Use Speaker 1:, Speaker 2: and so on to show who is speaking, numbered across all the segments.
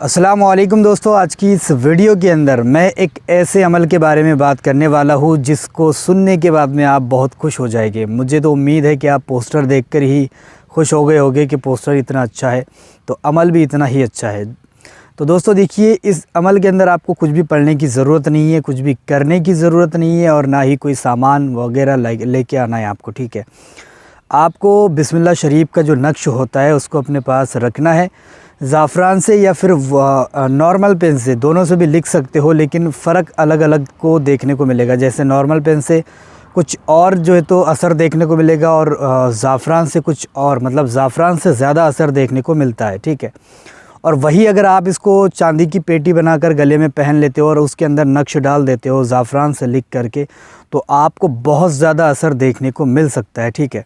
Speaker 1: अस्सलाम वालेकुम दोस्तों, आज की इस वीडियो के अंदर मैं एक ऐसे अमल के बारे में बात करने वाला हूँ जिसको सुनने के बाद में आप बहुत खुश हो जाएंगे। मुझे तो उम्मीद है कि आप पोस्टर देखकर ही खुश हो गए होंगे कि पोस्टर इतना अच्छा है तो अमल भी इतना ही अच्छा है। तो दोस्तों देखिए, इस अमल के अंदर आपको कुछ भी पढ़ने की ज़रूरत नहीं है, कुछ भी करने की ज़रूरत नहीं है और ना ही कोई सामान वगैरह लेके आना है आपको। ठीक है, आपको बिस्मिल्लाह शरीफ का जो नक्श होता है उसको अपने पास रखना है। ज़ाफ़रान से या फिर नॉर्मल पेन से, दोनों से भी लिख सकते हो, लेकिन फ़र्क अलग अलग को देखने को मिलेगा। जैसे नॉर्मल पेन से कुछ और जो है तो असर देखने को मिलेगा और ज़ाफ़रान से कुछ और, मतलब ज़ाफ़रान से ज़्यादा असर देखने को मिलता है। ठीक है, और वही अगर आप इसको चांदी की पेटी बनाकर गले में पहन लेते हो और उसके अंदर नक्श डाल देते हो ज़ाफ़रान से लिख करके, तो आपको बहुत ज़्यादा असर देखने को मिल सकता है। ठीक है,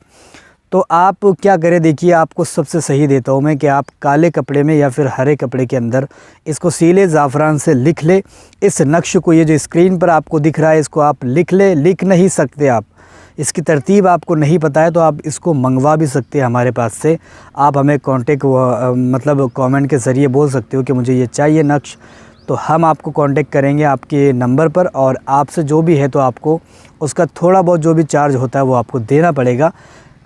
Speaker 1: तो आप क्या करें, देखिए आपको सबसे सही देता हूँ मैं कि आप काले कपड़े में या फिर हरे कपड़े के अंदर इसको सीले ज़ाफ़रान से लिख ले। इस नक्श को, ये जो स्क्रीन पर आपको दिख रहा है, इसको आप लिख ले। लिख नहीं सकते आप, इसकी तरतीब आपको नहीं पता है तो आप इसको मंगवा भी सकते हैं हमारे पास से। आप हमें कांटेक्ट मतलब कमेंट के ज़रिए बोल सकते हो कि मुझे ये चाहिए नक्श, तो हम आपको कांटेक्ट करेंगे आपके नंबर पर और आपसे जो भी है तो आपको उसका थोड़ा बहुत जो भी चार्ज होता है वो आपको देना पड़ेगा।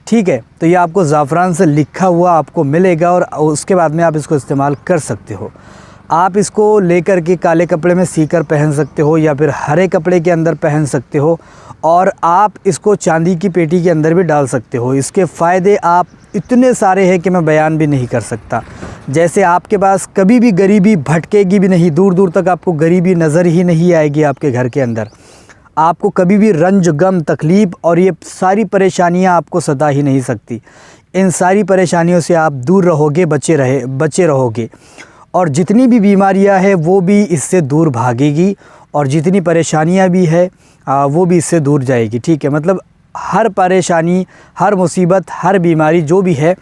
Speaker 1: ठीक है, तो ये आपको ज़ाफ़रान से लिखा हुआ आपको मिलेगा और उसके बाद में आप इसको इस्तेमाल कर सकते हो। आप इसको लेकर के काले कपड़े में सीकर पहन सकते हो या फिर हरे कपड़े के अंदर पहन सकते हो और आप इसको चांदी की पेटी के अंदर भी डाल सकते हो। इसके फ़ायदे आप इतने सारे हैं कि मैं बयान भी नहीं कर सकता। जैसे आपके पास कभी भी गरीबी भटकेगी भी नहीं, दूर दूर तक आपको गरीबी नज़र ही नहीं आएगी आपके घर के अंदर। आपको कभी भी रंज, गम, तकलीफ़ और ये सारी परेशानियां आपको सता ही नहीं सकती। इन सारी परेशानियों से आप दूर रहोगे, बचे रहोगे और जितनी भी बीमारियां हैं वो भी इससे दूर भागेगी और जितनी परेशानियां भी है वो भी इससे दूर जाएगी। ठीक है, मतलब हर परेशानी, हर मुसीबत, हर बीमारी जो भी है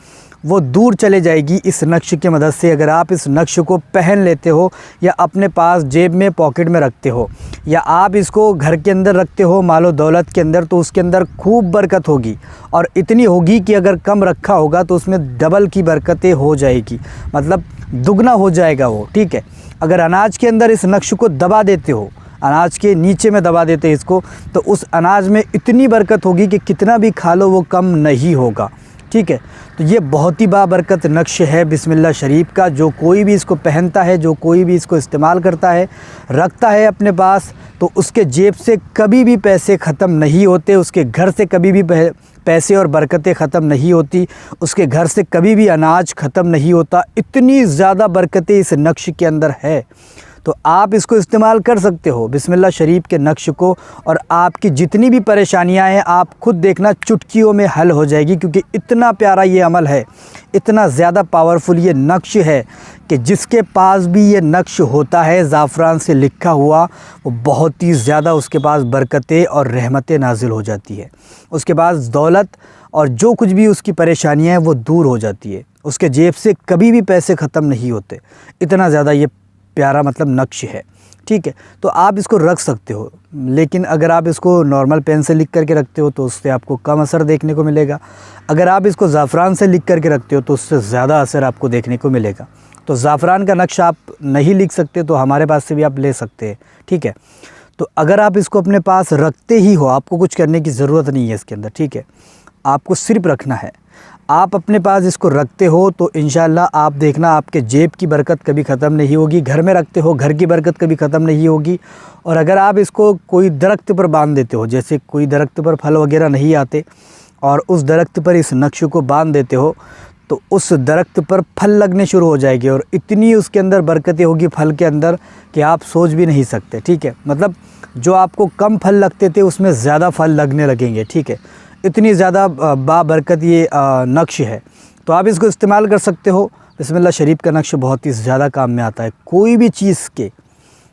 Speaker 1: वो दूर चले जाएगी इस नक्श की मदद से। अगर आप इस नक्श को पहन लेते हो या अपने पास जेब में, पॉकेट में रखते हो या आप इसको घर के अंदर रखते हो मालो दौलत के अंदर, तो उसके अंदर खूब बरकत होगी और इतनी होगी कि अगर कम रखा होगा तो उसमें डबल की बरकतें हो जाएगी, मतलब दुगना हो जाएगा वो। ठीक है, अगर अनाज के अंदर इस नक्श को दबा देते हो, अनाज के नीचे में दबा देते इसको, तो उस अनाज में इतनी बरकत होगी कि कितना भी खा लो वो कम नहीं होगा। ठीक है, तो ये बहुत ही बाबरकत नक्श है बिस्मिल्लाह शरीफ का। जो कोई भी इसको पहनता है, जो कोई भी इसको इस्तेमाल करता है, रखता है अपने पास, तो उसके जेब से कभी भी पैसे ख़त्म नहीं होते, उसके घर से कभी भी पैसे और बरकतें ख़त्म नहीं होती, उसके घर से कभी भी अनाज ख़त्म नहीं होता। इतनी ज़्यादा बरकतें इस नक्श के अंदर है, तो आप इसको इस्तेमाल कर सकते हो बिस्मिल्लाह शरीफ के नक्श को और आपकी जितनी भी परेशानियां हैं आप खुद देखना चुटकियों में हल हो जाएगी। क्योंकि इतना प्यारा ये अमल है, इतना ज़्यादा पावरफुल ये नक्श है कि जिसके पास भी ये नक्श होता है ज़ाफ़रान से लिखा हुआ, वो बहुत ही ज़्यादा उसके पास बरकतें और रहमतें नाजिल हो जाती है। उसके पास दौलत और जो कुछ भी उसकी परेशानियाँ हैं वो दूर हो जाती है। उसके जेब से कभी भी पैसे ख़त्म नहीं होते। इतना ज़्यादा ये प्यारा मतलब नक्श है। ठीक है, तो आप इसको रख सकते हो, लेकिन अगर आप इसको नॉर्मल पेन से लिख करके रखते हो तो उससे आपको कम असर देखने को मिलेगा। अगर आप इसको ज़ाफ़रान से लिख करके रखते हो तो उससे ज़्यादा असर आपको देखने को मिलेगा। तो ज़ाफ़रान का नक्श आप नहीं लिख सकते तो हमारे पास से भी आप ले सकते हैं। ठीक है, तो अगर आप इसको अपने पास रखते ही हो, आपको कुछ करने की ज़रूरत नहीं है इसके अंदर। ठीक है, आपको सिर्फ रखना है। आप अपने पास इसको रखते हो तो इंशाल्लाह आप देखना आपके जेब की बरकत कभी ख़त्म नहीं होगी। घर में रखते हो, घर की बरकत कभी ख़त्म नहीं होगी। और अगर आप इसको कोई दरख्त पर बांध देते हो, जैसे कोई दरख्त पर फल वगैरह नहीं आते और उस दरख्त पर इस नक्श को बांध देते हो, तो उस दरख्त पर फल लगने शुरू हो जाएंगे और इतनी उसके अंदर बरकतें होगी फल के अंदर कि आप सोच भी नहीं सकते। ठीक है, मतलब जो आपको कम फल लगते थे उसमें ज़्यादा फल लगने लगेंगे। ठीक है, इतनी ज़्यादा बाबरकत ये नक्श है, तो आप इसको इस्तेमाल कर सकते हो। बिस्मिल्लाह शरीफ का नक्श बहुत ही ज़्यादा काम में आता है। कोई भी चीज़ के,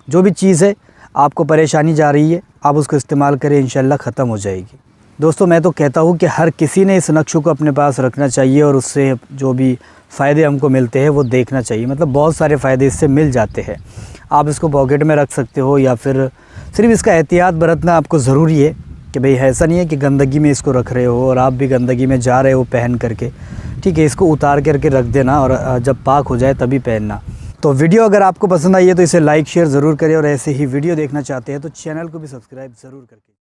Speaker 1: जो भी चीज़ है आपको परेशानी जा रही है, आप उसको इस्तेमाल करें, इंशाल्लाह ख़त्म हो जाएगी। दोस्तों मैं तो कहता हूँ कि हर किसी ने इस नक्श को अपने पास रखना चाहिए और उससे जो भी फ़ायदे हमको मिलते हैं वो देखना चाहिए। मतलब बहुत सारे फ़ायदे इससे मिल जाते हैं। आप इसको पॉकेट में रख सकते हो या फिर सिर्फ इसका एहतियात बरतना आपको ज़रूरी है कि भाई ऐसा नहीं है कि गंदगी में इसको रख रहे हो और आप भी गंदगी में जा रहे हो पहन करके। ठीक है, इसको उतार करके रख देना और जब पाक हो जाए तभी पहनना। तो वीडियो अगर आपको पसंद आई है तो इसे लाइक शेयर ज़रूर करें और ऐसे ही वीडियो देखना चाहते हैं तो चैनल को भी सब्सक्राइब ज़रूर करके